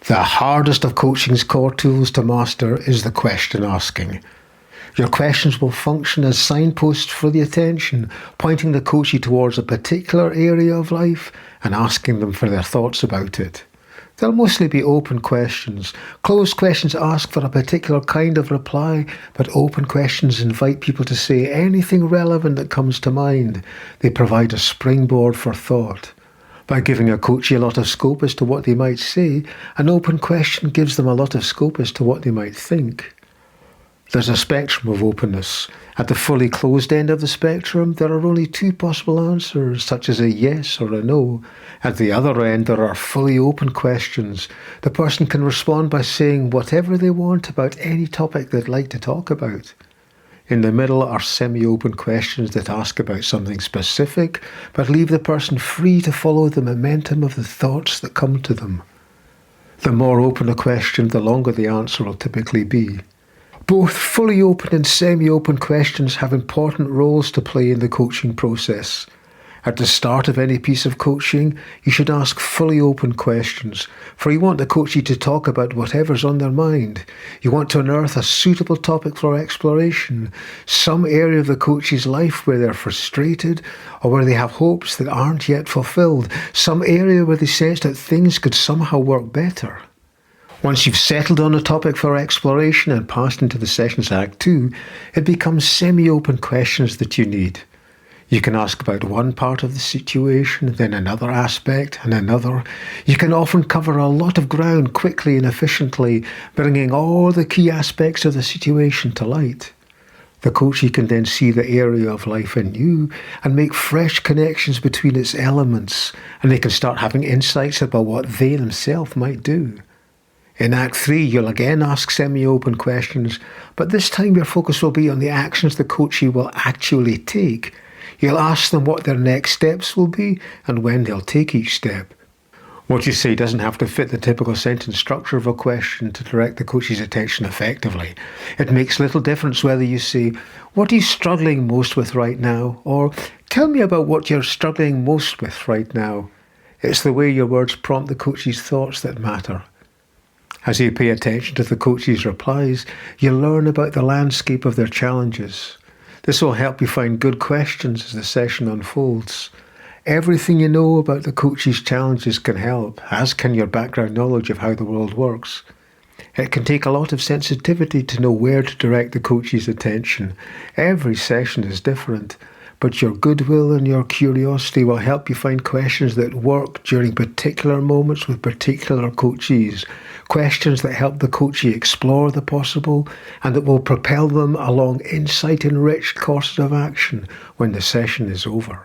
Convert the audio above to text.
The hardest of coaching's core tools to master is the question asking. Your questions will function as signposts for the attention, pointing the coachee towards a particular area of life and asking them for their thoughts about it. They'll mostly be open questions. Closed questions ask for a particular kind of reply, but open questions invite people to say anything relevant that comes to mind. They provide a springboard for thought. By giving a coachee a lot of scope as to what they might say, an open question gives them a lot of scope as to what they might think. There's a spectrum of openness. At the fully closed end of the spectrum, there are only two possible answers, such as a yes or a no. At the other end, there are fully open questions. The person can respond by saying whatever they want about any topic they'd like to talk about. In the middle are semi-open questions that ask about something specific, but leave the person free to follow the momentum of the thoughts that come to them. The more open a question, the longer the answer will typically be. Both fully open and semi-open questions have important roles to play in the coaching process. At the start of any piece of coaching, you should ask fully open questions, for you want the coachee to talk about whatever's on their mind. You want to unearth a suitable topic for exploration, some area of the coachee's life where they're frustrated or where they have hopes that aren't yet fulfilled, some area where they sense that things could somehow work better. Once you've settled on a topic for exploration and passed into the session's Act 2, it becomes semi-open questions that you need. You can ask about one part of the situation, then another aspect, and another. You can often cover a lot of ground quickly and efficiently, bringing all the key aspects of the situation to light. The coachee can then see the area of life anew and make fresh connections between its elements, and they can start having insights about what they themselves might do. In Act 3, you'll again ask semi-open questions, but this time your focus will be on the actions the coachee will actually take. You'll ask them what their next steps will be and when they'll take each step. What you say doesn't have to fit the typical sentence structure of a question to direct the coachee's attention effectively. It makes little difference whether you say, "What are you struggling most with right now?" or "Tell me about what you're struggling most with right now." It's the way your words prompt the coachee's thoughts that matter. As you pay attention to the coachee's replies, you'll learn about the landscape of their challenges. This will help you find good questions as the session unfolds. Everything you know about the coachee's challenges can help, as can your background knowledge of how the world works. It can take a lot of sensitivity to know where to direct the coachee's attention. Every session is different, but your goodwill and your curiosity will help you find questions that work during particular moments with particular coachees, questions that help the coachee explore the possible and that will propel them along insight-enriched courses of action when the session is over.